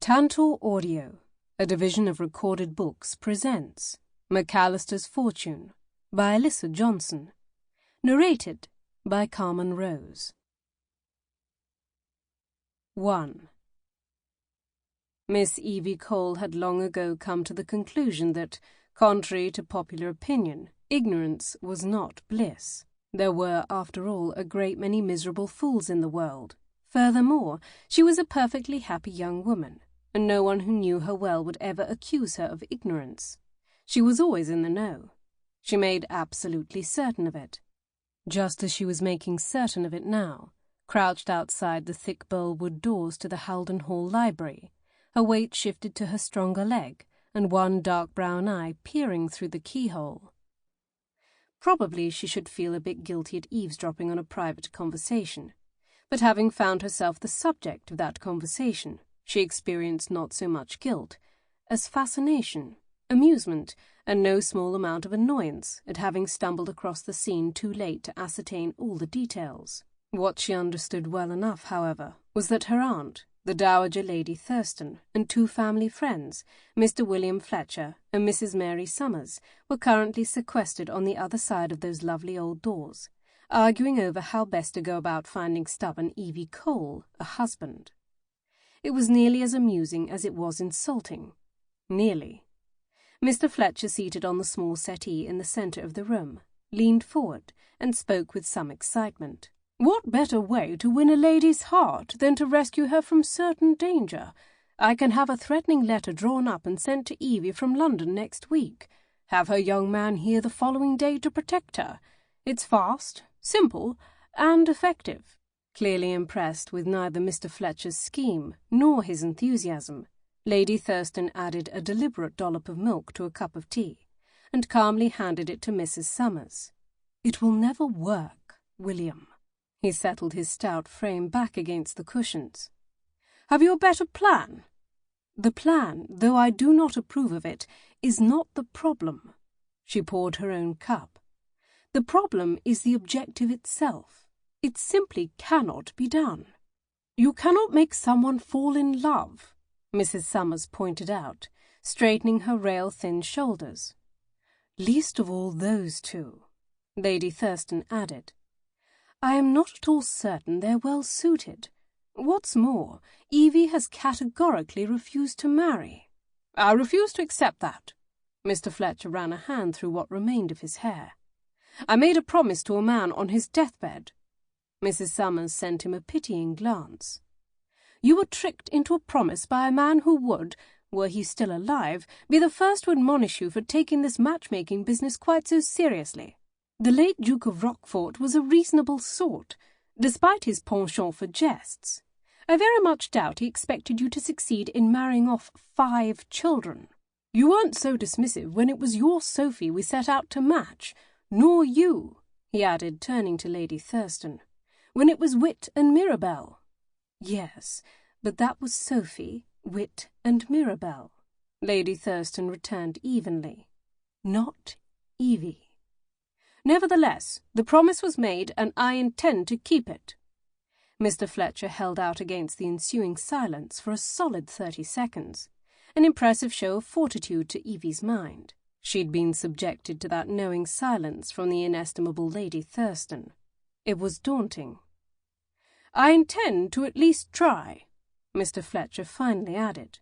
Tantor Audio, a division of Recorded Books, presents McAlistair's Fortune by Alissa Johnson, narrated by Carmen Rose. 1. Miss Evie Cole had long ago come to the conclusion that, contrary to popular opinion, ignorance was not bliss. There were, after all, a great many miserable fools in the world. Furthermore, she was a perfectly happy young woman, and no one who knew her well would ever accuse her of ignorance. She was always in the know. She made absolutely certain of it. Just as she was making certain of it now, crouched outside the thick bole-wood doors to the Haldon Hall library, her weight shifted to her stronger leg, and one dark brown eye peering through the keyhole. Probably she should feel a bit guilty at eavesdropping on a private conversation, but having found herself the subject of that conversation, she experienced not so much guilt as fascination, amusement, and no small amount of annoyance at having stumbled across the scene too late to ascertain all the details. What she understood well enough, however, was that her aunt, the Dowager Lady Thurston, and two family friends, Mr. William Fletcher and Mrs. Mary Summers, were currently sequestered on the other side of those lovely old doors, arguing over how best to go about finding stubborn Evie Cole a husband. It was nearly as amusing as it was insulting. Nearly. Mr. Fletcher, seated on the small settee in the centre of the room, leaned forward and spoke with some excitement. "What better way to win a lady's heart than to rescue her from certain danger? I can have a threatening letter drawn up and sent to Evie from London next week. Have her young man here the following day to protect her. It's fast, simple, and effective." Clearly impressed with neither Mr. Fletcher's scheme nor his enthusiasm, Lady Thurston added a deliberate dollop of milk to a cup of tea, and calmly handed it to Mrs. Summers. "It will never work, William." He settled his stout frame back against the cushions. "Have you a better plan?" "The plan, though I do not approve of it, is not the problem." She poured her own cup. "The problem is the objective itself. It simply cannot be done." "You cannot make someone fall in love," Mrs. Summers pointed out, straightening her rail-thin shoulders. "Least of all those two," Lady Thurston added. "I am not at all certain they're well suited. What's more, Evie has categorically refused to marry." "I refuse to accept that." Mr. Fletcher ran a hand through what remained of his hair. "I made a promise to a man on his deathbed." Mrs. Summers sent him a pitying glance. "You were tricked into a promise by a man who would, were he still alive, be the first to admonish you for taking this matchmaking business quite so seriously. The late Duke of Rochfort was a reasonable sort, despite his penchant for jests. I very much doubt he expected you to succeed in marrying off 5 children. You weren't so dismissive when it was your Sophie we set out to match, nor you," he added, turning to Lady Thurston, "when it was Wit and Mirabell." "Yes, but that was Sophie, Wit, and Mirabell," Lady Thurston returned evenly. "Not Evie." "Nevertheless, the promise was made, and I intend to keep it." Mr. Fletcher held out against the ensuing silence for a solid 30 seconds, an impressive show of fortitude to Evie's mind. She'd been subjected to that knowing silence from the inestimable Lady Thurston. It was daunting. "I intend to at least try," Mr. Fletcher finally added.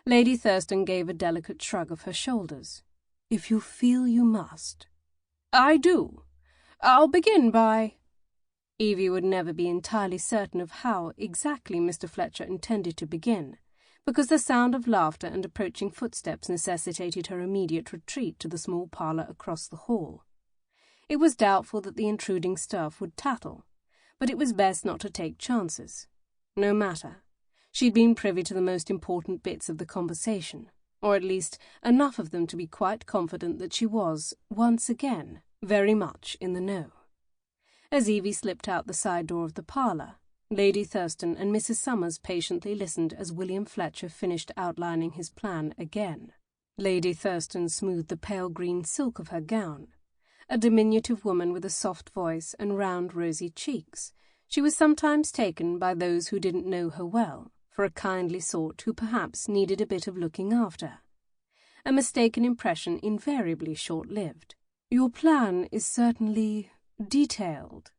Lady Thurston gave a delicate shrug of her shoulders. "If you feel you must." "I do. I'll begin by—" Evie would never be entirely certain of how exactly Mr. Fletcher intended to begin, because the sound of laughter and approaching footsteps necessitated her immediate retreat to the small parlour across the hall. It was doubtful that the intruding staff would tattle, but it was best not to take chances. No matter. She'd been privy to the most important bits of the conversation, or at least enough of them to be quite confident that she was, once again, very much in the know. As Evie slipped out the side door of the parlour, Lady Thurston and Mrs. Summers patiently listened as William Fletcher finished outlining his plan again. Lady Thurston smoothed the pale green silk of her gown. A diminutive woman with a soft voice and round rosy cheeks, she was sometimes taken by those who didn't know her well for a kindly sort who perhaps needed a bit of looking after. A mistaken impression invariably short-lived. "Your plan is certainly detailed,"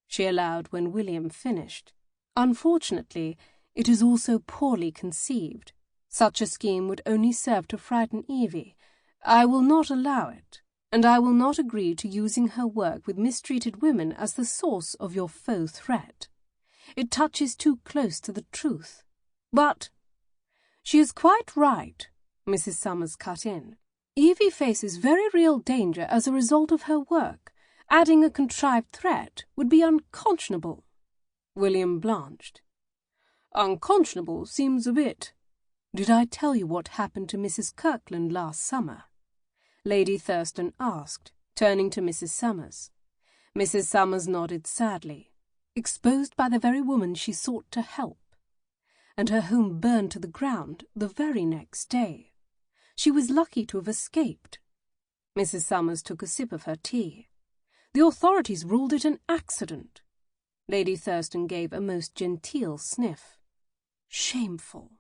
she allowed when William finished. "Unfortunately, it is also poorly conceived. Such a scheme would only serve to frighten Evie. I will not allow it, and I will not agree to using her work with mistreated women as the source of your faux threat. It touches too close to the truth. But—" "She is quite right," Mrs. Summers cut in. "Evie faces very real danger as a result of her work. Adding a contrived threat would be unconscionable." William blanched. "Unconscionable seems a bit—" "Did I tell you what happened to Mrs. Kirkland last summer?" Lady Thurston asked, turning to Mrs. Summers. Mrs. Summers nodded sadly. "Exposed by the very woman she sought to help. And her home burned to the ground the very next day. She was lucky to have escaped." Mrs. Summers took a sip of her tea. "The authorities ruled it an accident." Lady Thurston gave a most genteel sniff. "Shameful."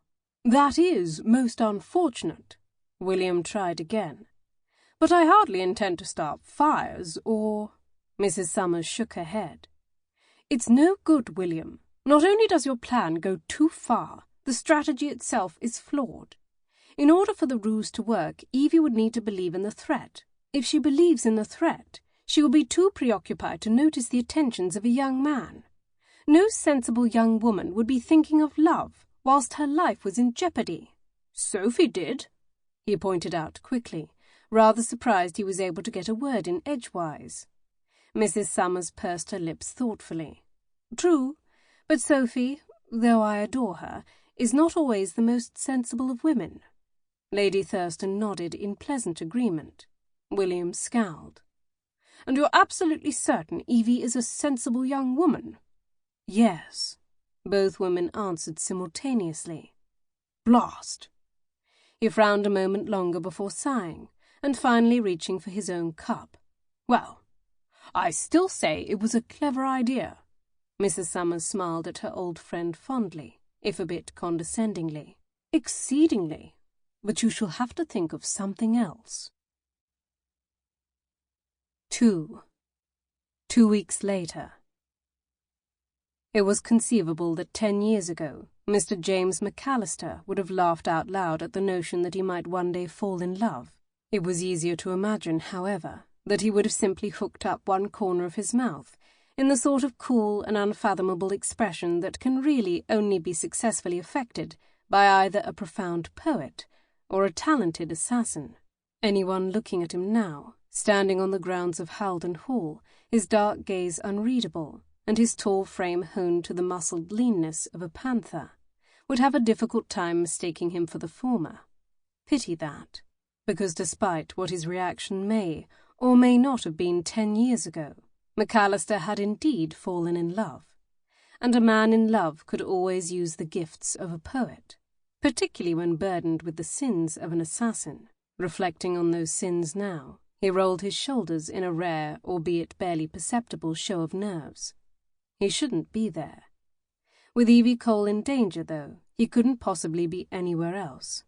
"That is most unfortunate." William tried again. "But I hardly intend to start fires or—" Mrs. Summers shook her head. "It's no good, William. Not only does your plan go too far, the strategy itself is flawed. In order for the ruse to work, Evie would need to believe in the threat. If she believes in the threat, she will be too preoccupied to notice the attentions of a young man. No sensible young woman would be thinking of love whilst her life was in jeopardy." "Sophie did," he pointed out quickly, rather surprised he was able to get a word in edgewise. Mrs. Summers pursed her lips thoughtfully. "True, but Sophie, though I adore her, is not always the most sensible of women." Lady Thurston nodded in pleasant agreement. William scowled. "And you're absolutely certain Evie is a sensible young woman?" "Yes," both women answered simultaneously. "Blast!" He frowned a moment longer before sighing, and finally reaching for his own cup. "Well, I still say it was a clever idea." Mrs. Summers smiled at her old friend fondly, if a bit condescendingly. "Exceedingly. But you shall have to think of something else." 2. 2 weeks later. It was conceivable that 10 years ago, Mr. James McAllistair would have laughed out loud at the notion that he might one day fall in love. It was easier to imagine, however, that he would have simply hooked up one corner of his mouth, in the sort of cool and unfathomable expression that can really only be successfully effected by either a profound poet or a talented assassin. Anyone looking at him now, standing on the grounds of Haldon Hall, his dark gaze unreadable, and his tall frame honed to the muscled leanness of a panther, would have a difficult time mistaking him for the former. Pity that, because despite what his reaction may or may not have been 10 years ago, McAlistair had indeed fallen in love, and a man in love could always use the gifts of a poet, particularly when burdened with the sins of an assassin. Reflecting on those sins now, he rolled his shoulders in a rare, albeit barely perceptible show of nerves. He shouldn't be there. With Evie Cole in danger, though, he couldn't possibly be anywhere else.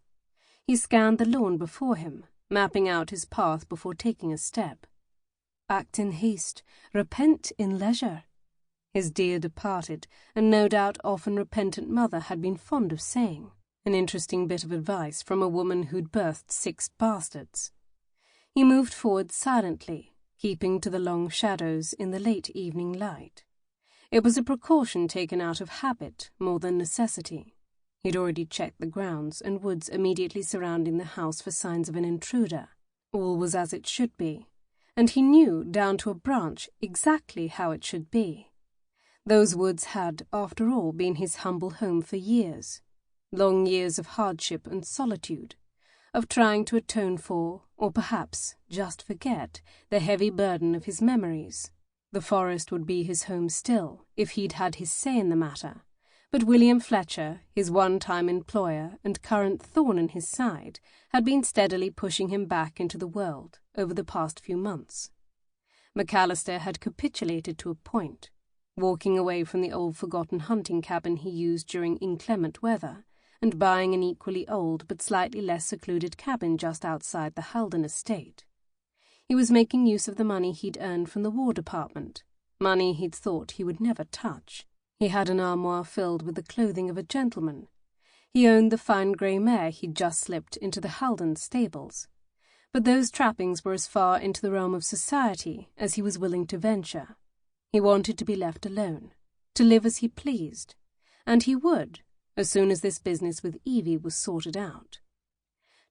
He scanned the lawn before him, mapping out his path before taking a step. "Act in haste, repent in leisure," his dear departed and no doubt often repentant mother had been fond of saying. An interesting bit of advice from a woman who'd birthed 6 bastards. He moved forward silently, keeping to the long shadows in the late evening light. It was a precaution taken out of habit more than necessity. He'd already checked the grounds and woods immediately surrounding the house for signs of an intruder. All was as it should be, and he knew down to a branch exactly how it should be. Those woods had, after all, been his humble home for years. Long years of hardship and solitude, of trying to atone for, or perhaps just forget, the heavy burden of his memories. The forest would be his home still, if he'd had his say in the matter, but William Fletcher, his one-time employer and current thorn in his side, had been steadily pushing him back into the world over the past few months. McAlistair had capitulated to a point. walking away from the old forgotten hunting cabin he used during inclement weather, and buying an equally old but slightly less secluded cabin just outside the Halden estate. He was making use of the money he'd earned from the War Department, money he'd thought he would never touch. He had an armoire filled with the clothing of a gentleman. He owned the fine grey mare he'd just slipped into the Halden stables. But those trappings were as far into the realm of society as he was willing to venture. He wanted to be left alone, to live as he pleased, and he would, as soon as this business with Evie was sorted out.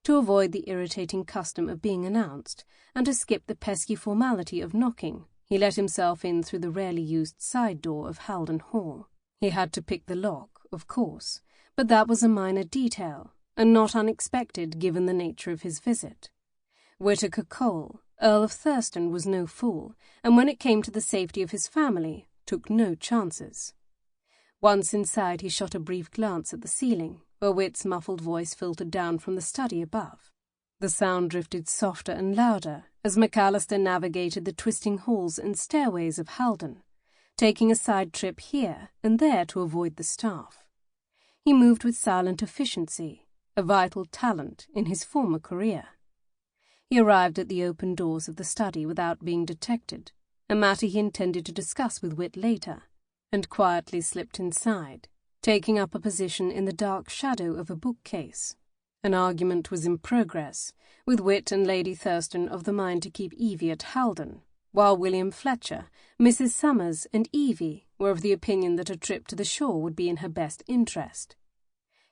To avoid the irritating custom of being announced, and to skip the pesky formality of knocking, he let himself in through the rarely used side door of Halden Hall. He had to pick the lock, of course, but that was a minor detail, and not unexpected given the nature of his visit. Whittaker Cole, Earl of Thurston, was no fool, and when it came to the safety of his family, took no chances. Once inside, he shot a brief glance at the ceiling, where Whit's muffled voice filtered down from the study above. The sound drifted softer and louder as McAlistair navigated the twisting halls and stairways of Halden, taking a side trip here and there to avoid the staff. He moved with silent efficiency, a vital talent in his former career. He arrived at the open doors of the study without being detected, a matter he intended to discuss with Whit later, and quietly slipped inside, taking up a position in the dark shadow of a bookcase. An argument was in progress, with Whit and Lady Thurston of the mind to keep Evie at Halden, while William Fletcher, Mrs. Summers, and Evie were of the opinion that a trip to the shore would be in her best interest.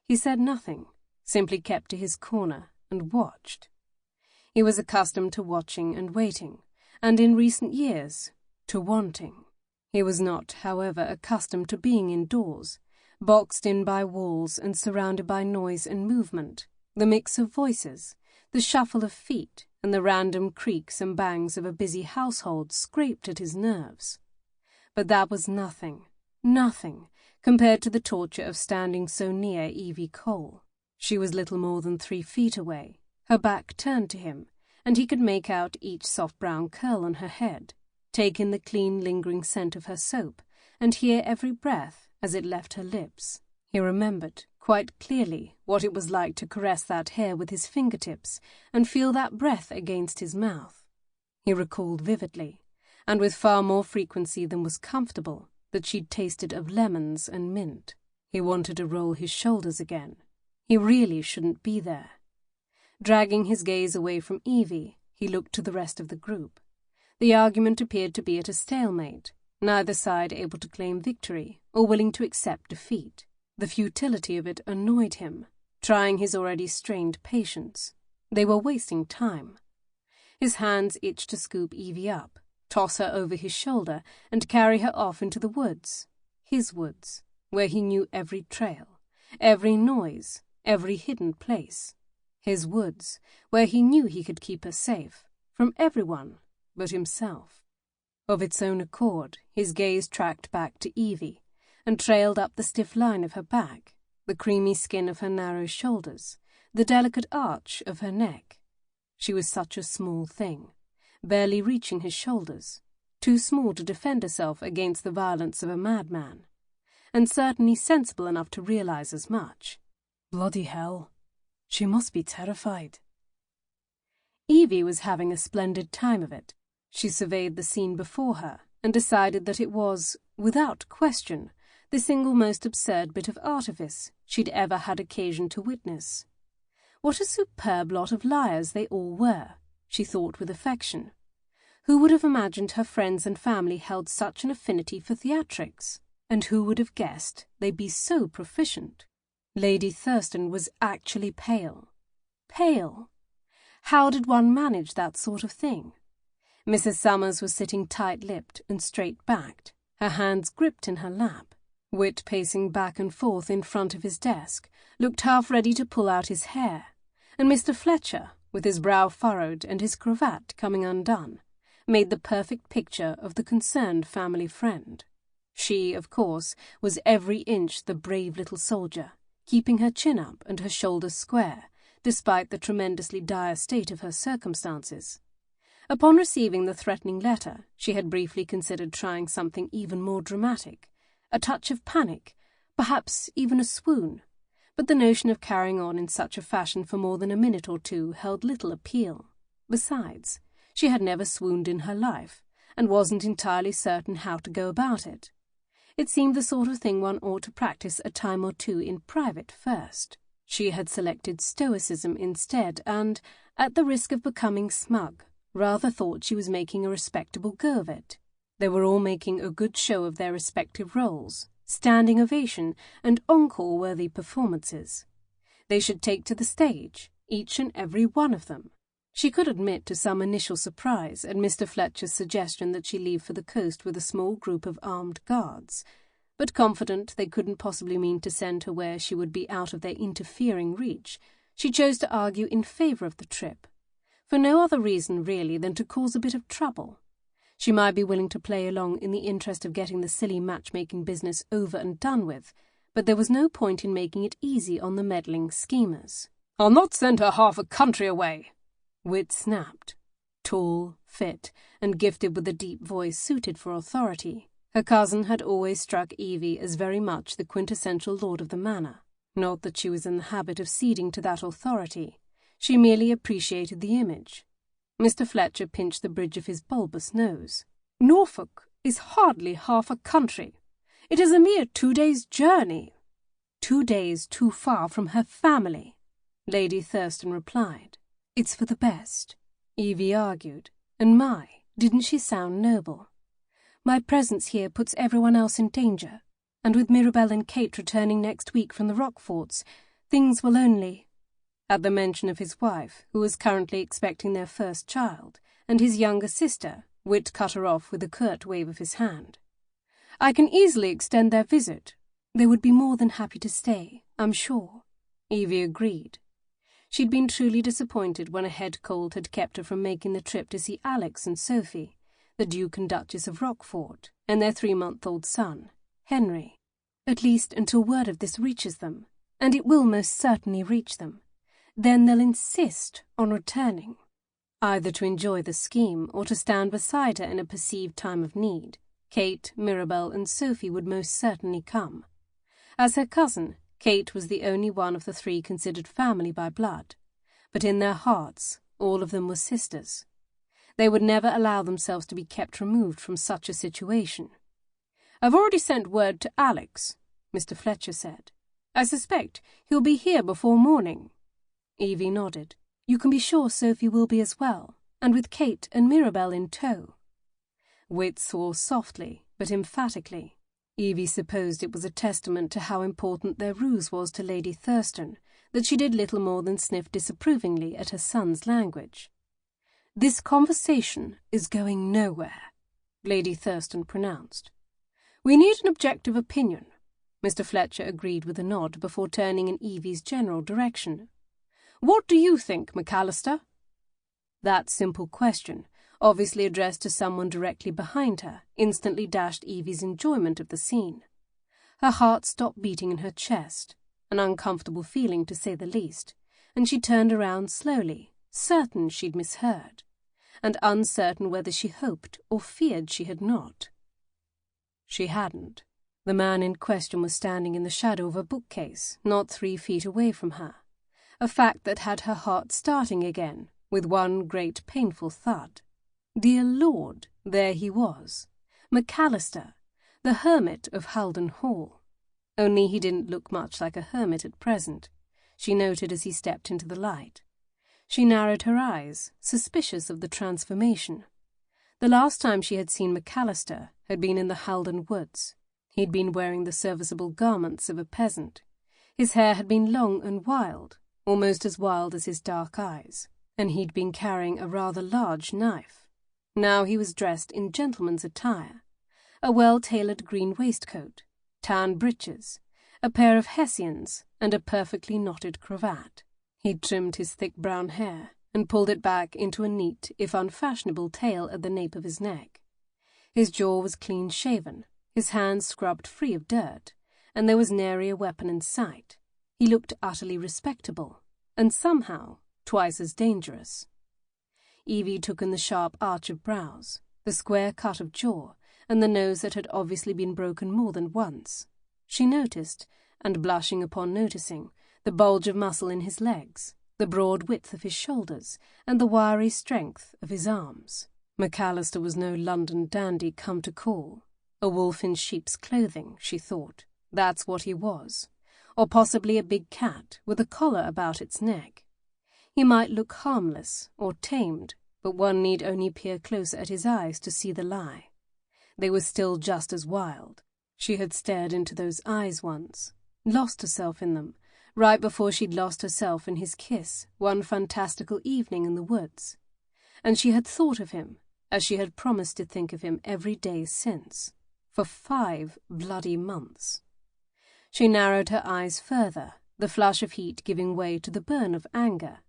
He said nothing, simply kept to his corner and watched. He was accustomed to watching and waiting, and in recent years, to wanting. He was not, however, accustomed to being indoors, boxed in by walls and surrounded by noise and movement, the mix of voices, the shuffle of feet, and the random creaks and bangs of a busy household scraped at his nerves. But that was nothing, compared to the torture of standing so near Evie Cole. She was little more than 3 feet away, her back turned to him, and he could make out each soft brown curl on her head, take in the clean, lingering scent of her soap, and hear every breath as it left her lips. He remembered quite clearly what it was like to caress that hair with his fingertips and feel that breath against his mouth. He recalled vividly, and with far more frequency than was comfortable, that she'd tasted of lemons and mint. He wanted to roll his shoulders again. He really shouldn't be there. Dragging his gaze away from Evie, he looked to the rest of the group. The argument appeared to be at a stalemate, neither side able to claim victory or willing to accept defeat. The futility of it annoyed him, trying his already strained patience. They were wasting time. His hands itched to scoop Evie up, toss her over his shoulder, and carry her off into the woods. His woods, where he knew every trail, every noise, every hidden place. His woods, where he knew he could keep her safe, from everyone but himself. Of its own accord, his gaze tracked back to Evie, and trailed up the stiff line of her back, the creamy skin of her narrow shoulders, the delicate arch of her neck. She was such a small thing, barely reaching his shoulders, too small to defend herself against the violence of a madman, and certainly sensible enough to realize as much. Bloody hell, she must be terrified. Evie was having a splendid time of it. She surveyed the scene before her and decided that it was, without question, the single most absurd bit of artifice she'd ever had occasion to witness. What a superb lot of liars they all were, she thought with affection. Who would have imagined her friends and family held such an affinity for theatrics? And who would have guessed they'd be so proficient? Lady Thurston was actually pale. Pale! How did one manage that sort of thing? Mrs. Summers was sitting tight-lipped and straight-backed, her hands gripped in her lap. Whit, pacing back and forth in front of his desk, looked half ready to pull out his hair, and Mr. Fletcher, with his brow furrowed and his cravat coming undone, made the perfect picture of the concerned family friend. She, of course, was every inch the brave little soldier, keeping her chin up and her shoulders square, despite the tremendously dire state of her circumstances. Upon receiving the threatening letter, she had briefly considered trying something even more dramatic, a touch of panic, perhaps even a swoon, but the notion of carrying on in such a fashion for more than a minute or two held little appeal. Besides, she had never swooned in her life, and wasn't entirely certain how to go about it. It seemed the sort of thing one ought to practice a time or two in private first. She had selected stoicism instead, and, at the risk of becoming smug, rather thought she was making a respectable go of it. They were all making a good show of their respective roles, standing ovation and encore-worthy performances. They should take to the stage, each and every one of them. She could admit to some initial surprise at Mr. Fletcher's suggestion that she leave for the coast with a small group of armed guards, but confident they couldn't possibly mean to send her where she would be out of their interfering reach, she chose to argue in favour of the trip, for no other reason really than to cause a bit of trouble. She might be willing to play along in the interest of getting the silly matchmaking business over and done with, but there was no point in making it easy on the meddling schemers. "I'll not send her half a country away," Wit snapped. Tall, fit, and gifted with a deep voice suited for authority, her cousin had always struck Evie as very much the quintessential lord of the manor. Not that she was in the habit of ceding to that authority. She merely appreciated the image. Mr. Fletcher pinched the bridge of his bulbous nose. "Norfolk is hardly half a country. It is a mere 2 days' journey." "2 days too far from her family," Lady Thurston replied. "It's for the best," Evie argued. "And didn't she sound noble? My presence here puts everyone else in danger, and with Mirabelle and Kate returning next week from the Rockforts, things will only—" At the mention of his wife, who was currently expecting their first child, and his younger sister, Wit cut her off with a curt wave of his hand. "I can easily extend their visit. They would be more than happy to stay, I'm sure," Evie agreed. She'd been truly disappointed when a head cold had kept her from making the trip to see Alex and Sophie, the Duke and Duchess of Rockfort, and their 3-month-old son, Henry. "At least until word of this reaches them, and it will most certainly reach them. Then they'll insist on returning." Either to enjoy the scheme or to stand beside her in a perceived time of need, Kate, Mirabelle, and Sophie would most certainly come. As her cousin, Kate was the only one of the three considered family by blood, but in their hearts all of them were sisters. They would never allow themselves to be kept removed from such a situation. "I've already sent word to Alex," Mr. Fletcher said. "I suspect he'll be here before morning." Evie nodded. "You can be sure Sophie will be as well, and with Kate and Mirabelle in tow." Wit swore softly, but emphatically. Evie supposed it was a testament to how important their ruse was to Lady Thurston that she did little more than sniff disapprovingly at her son's language. "This conversation is going nowhere," Lady Thurston pronounced. "We need an objective opinion," Mr. Fletcher agreed with a nod before turning in Evie's general direction. "What do you think, McAlistair?" That simple question, obviously addressed to someone directly behind her, instantly dashed Evie's enjoyment of the scene. Her heart stopped beating in her chest, an uncomfortable feeling to say the least, and she turned around slowly, certain she'd misheard, and uncertain whether she hoped or feared she had not. She hadn't. The man in question was standing in the shadow of a bookcase, not 3 feet away from her, a fact that had her heart starting again, with one great painful thud. Dear Lord, there he was, McAlistair, the hermit of Haldon Hall. Only he didn't look much like a hermit at present, she noted as he stepped into the light. She narrowed her eyes, suspicious of the transformation. The last time she had seen McAlistair had been in the Haldon woods. He'd been wearing the serviceable garments of a peasant. His hair had been long and wild, almost as wild as his dark eyes, and he'd been carrying a rather large knife. Now he was dressed in gentleman's attire, a well-tailored green waistcoat, tan breeches, a pair of hessians, and a perfectly knotted cravat. He'd trimmed his thick brown hair and pulled it back into a neat, if unfashionable, tail at the nape of his neck. His jaw was clean-shaven, his hands scrubbed free of dirt, and there was nary a weapon in sight. He looked utterly respectable, and somehow twice as dangerous. Evie took in the sharp arch of brows, the square cut of jaw, and the nose that had obviously been broken more than once. She noticed, and blushing upon noticing, the bulge of muscle in his legs, the broad width of his shoulders, and the wiry strength of his arms. McAlistair was no London dandy come to call. A wolf in sheep's clothing, she thought. That's what he was. Or possibly a big cat with a collar about its neck. He might look harmless or tamed, but one need only peer closer at his eyes to see the lie. They were still just as wild. She had stared into those eyes once, lost herself in them, right before she'd lost herself in his kiss one fantastical evening in the woods. And she had thought of him, as she had promised to think of him every day since, for 5 bloody months. She narrowed her eyes further, the flush of heat giving way to the burn of anger.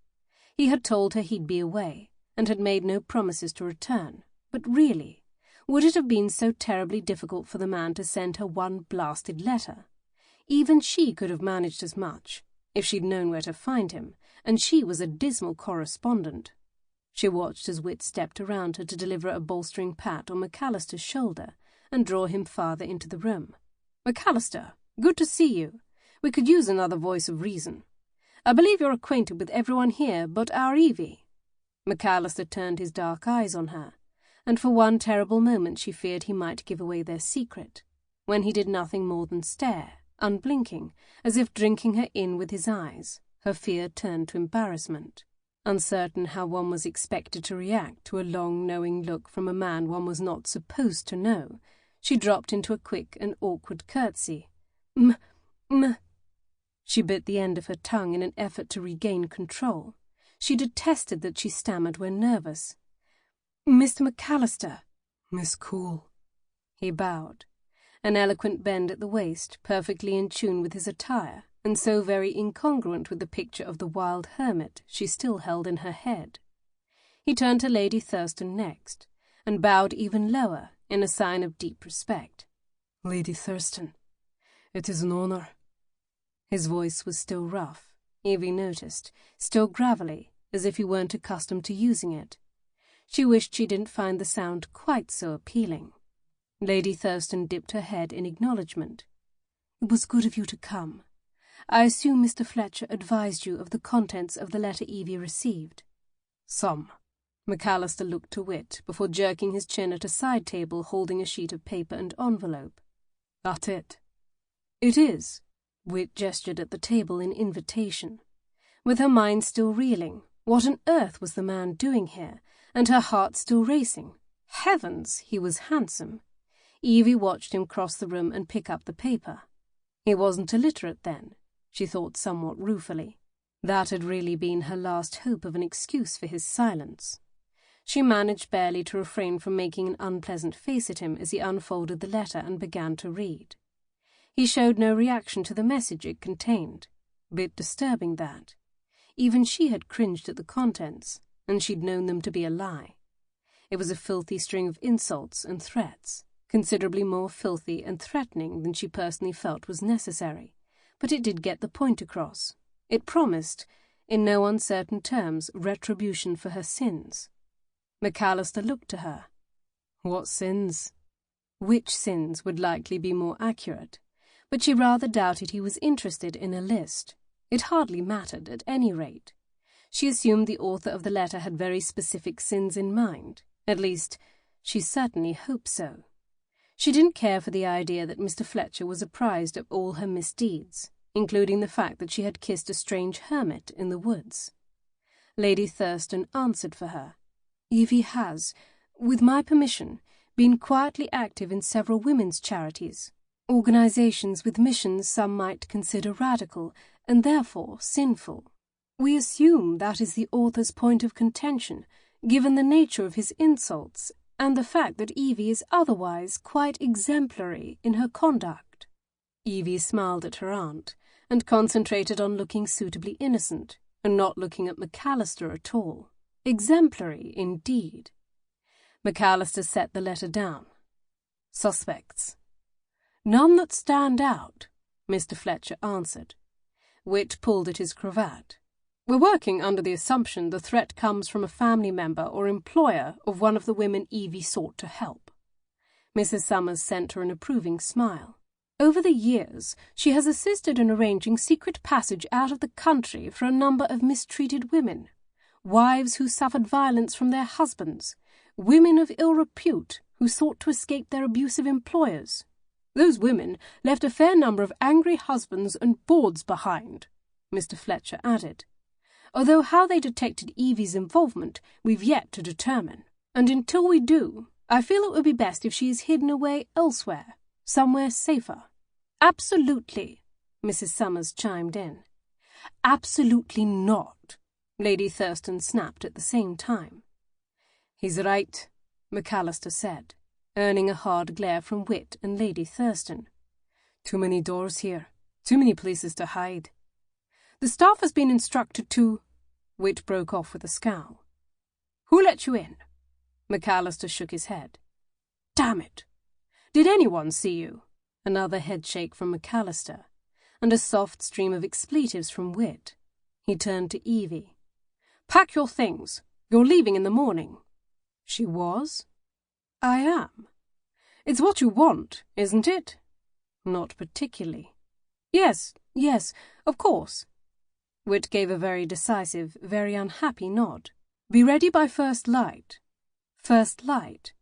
He had told her he'd be away, and had made no promises to return, but really, would it have been so terribly difficult for the man to send her one blasted letter? Even she could have managed as much, if she'd known where to find him, and she was a dismal correspondent. She watched as Wit stepped around her to deliver a bolstering pat on McAlistair's shoulder and draw him farther into the room. "McAlistair, good to see you. We could use another voice of reason. I believe you're acquainted with everyone here but our Evie." McAlistair turned his dark eyes on her, and for one terrible moment she feared he might give away their secret, when he did nothing more than stare, unblinking, as if drinking her in with his eyes. Her fear turned to embarrassment. Uncertain how one was expected to react to a long, knowing look from a man one was not supposed to know, she dropped into a quick and awkward curtsy. M. She bit the end of her tongue in an effort to regain control. She detested that she stammered when nervous. "Mr. McAlistair." "Miss Cole." He bowed. An eloquent bend at the waist, perfectly in tune with his attire, and so very incongruent with the picture of the wild hermit she still held in her head. He turned to Lady Thurston next, and bowed even lower in a sign of deep respect. "Lady Thurston, it is an honor." His voice was still rough, Evie noticed, still gravelly, as if he weren't accustomed to using it. She wished she didn't find the sound quite so appealing. Lady Thurston dipped her head in acknowledgement. "It was good of you to come. I assume Mr. Fletcher advised you of the contents of the letter Evie received." "Some." McAlistair looked to Wit before jerking his chin at a side table holding a sheet of paper and envelope. "That it?" "It is." Wit gestured at the table in invitation. With her mind still reeling, what on earth was the man doing here, and her heart still racing? Heavens, he was handsome. Evie watched him cross the room and pick up the paper. He wasn't illiterate then, she thought somewhat ruefully. That had really been her last hope of an excuse for his silence. She managed barely to refrain from making an unpleasant face at him as he unfolded the letter and began to read. He showed no reaction to the message it contained. Bit disturbing, that. Even she had cringed at the contents, and she'd known them to be a lie. It was a filthy string of insults and threats, considerably more filthy and threatening than she personally felt was necessary, but it did get the point across. It promised, in no uncertain terms, retribution for her sins. McAlistair looked to her. What sins? Which sins would likely be more accurate, but she rather doubted he was interested in a list. It hardly mattered, at any rate. She assumed the author of the letter had very specific sins in mind. At least, she certainly hoped so. She didn't care for the idea that Mr. Fletcher was apprised of all her misdeeds, including the fact that she had kissed a strange hermit in the woods. Lady Thurston answered for her. Evie has, with my permission, been quietly active in several women's charities, organizations with missions some might consider radical and therefore sinful. We assume that is the author's point of contention, given the nature of his insults and the fact that Evie is otherwise quite exemplary in her conduct. Evie smiled at her aunt and concentrated on looking suitably innocent and not looking at McAlistair at all. Exemplary, indeed. McAlistair set the letter down. Suspects. None that stand out, Mr. Fletcher answered. Wit pulled at his cravat. We're working under the assumption the threat comes from a family member or employer of one of the women Evie sought to help." Mrs. Summers sent her an approving smile. "Over the years, she has assisted in arranging secret passage out of the country for a number of mistreated women, wives who suffered violence from their husbands, women of ill repute who sought to escape their abusive employers. Those women left a fair number of angry husbands and boards behind," Mr. Fletcher added. "Although how they detected Evie's involvement we've yet to determine. And until we do, I feel it would be best if she is hidden away elsewhere, somewhere safer." "Absolutely," Mrs. Summers chimed in. "Absolutely not," Lady Thurston snapped at the same time. "He's right," McAlistair said, earning a hard glare from Wit and Lady Thurston. "Too many doors here, too many places to hide." "The staff has been instructed to—" Wit broke off with a scowl. "Who let you in?" McAlistair shook his head. "Damn it! Did anyone see you?" Another headshake from McAlistair, and a soft stream of expletives from Wit. He turned to Evie. "Pack your things. You're leaving in the morning." She was? "I am." "It's what you want, isn't it?" "Not particularly." Yes, of course." Wit gave a very decisive, very unhappy nod. "Be ready by first light." First light?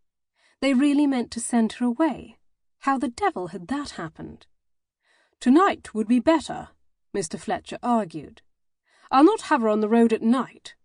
They really meant to send her away. How the devil had that happened? "Tonight would be better," Mr. Fletcher argued. "I'll not have her on the road at night."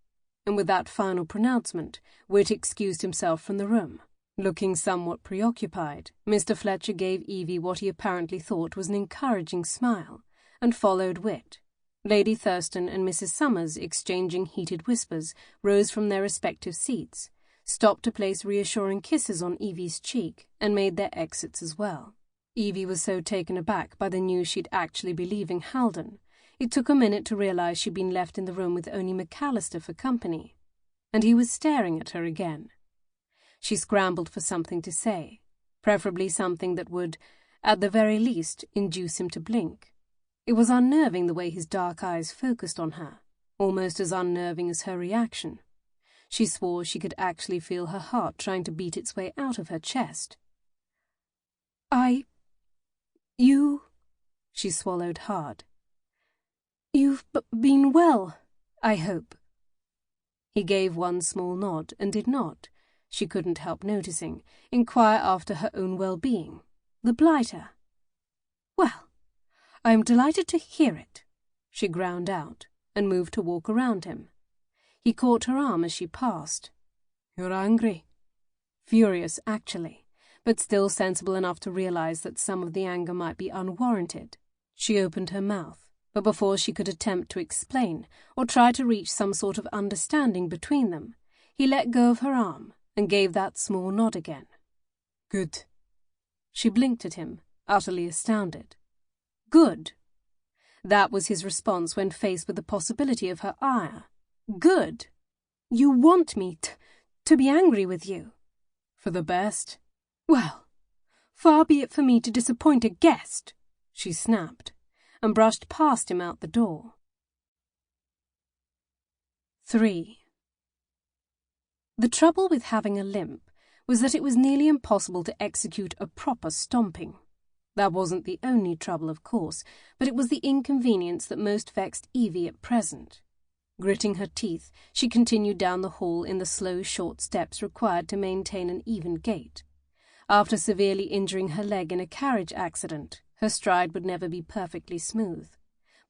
And with that final pronouncement, Wit excused himself from the room. Looking somewhat preoccupied, Mr. Fletcher gave Evie what he apparently thought was an encouraging smile, and followed Wit. Lady Thurston and Mrs. Summers, exchanging heated whispers, rose from their respective seats, stopped to place reassuring kisses on Evie's cheek, and made their exits as well. Evie was so taken aback by the news she'd actually be leaving Haldon, it took a minute to realize she'd been left in the room with only McAlistair for company. And he was staring at her again. She scrambled for something to say, preferably something that would, at the very least, induce him to blink. It was unnerving the way his dark eyes focused on her, almost as unnerving as her reaction. She swore she could actually feel her heart trying to beat its way out of her chest. You... She swallowed hard. "You've been well, I hope." He gave one small nod and did not, she couldn't help noticing, inquire after her own well-being. The blighter. "Well, I am delighted to hear it," she ground out, and moved to walk around him. He caught her arm as she passed. "You're angry." Furious, actually, but still sensible enough to realize that some of the anger might be unwarranted. She opened her mouth, but before she could attempt to explain or try to reach some sort of understanding between them, he let go of her arm and gave that small nod again. "Good." She blinked at him, utterly astounded. "Good." That was his response when faced with the possibility of her ire. "Good. You want me to be angry with you?" "For the best." "Well, far be it for me to disappoint a guest," she snapped, and brushed past him out the door. 3. The trouble with having a limp was that it was nearly impossible to execute a proper stomping. That wasn't the only trouble, of course, but it was the inconvenience that most vexed Evie at present. Gritting her teeth, she continued down the hall in the slow, short steps required to maintain an even gait. After severely injuring her leg in a carriage accident, her stride would never be perfectly smooth.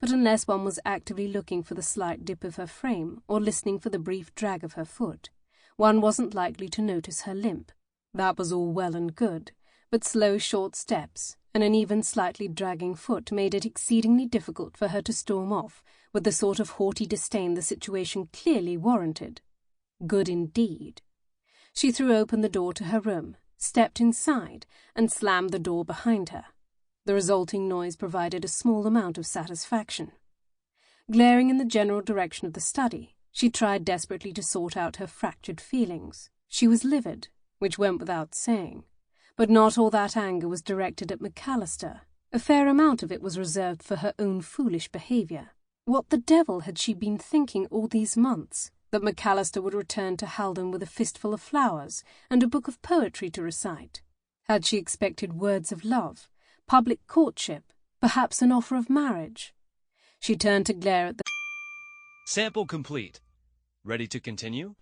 But unless one was actively looking for the slight dip of her frame or listening for the brief drag of her foot, one wasn't likely to notice her limp. That was all well and good, but slow, short steps and an even slightly dragging foot made it exceedingly difficult for her to storm off with the sort of haughty disdain the situation clearly warranted. Good indeed. She threw open the door to her room, stepped inside, and slammed the door behind her. The resulting noise provided a small amount of satisfaction. Glaring in the general direction of the study, she tried desperately to sort out her fractured feelings. She was livid, which went without saying, but not all that anger was directed at McAlistair. A fair amount of it was reserved for her own foolish behaviour. What the devil had she been thinking all these months? That McAlistair would return to Haldon with a fistful of flowers and a book of poetry to recite? Had she expected words of love, public courtship, perhaps an offer of marriage? She turned to glare at the... Sample complete. Ready to continue?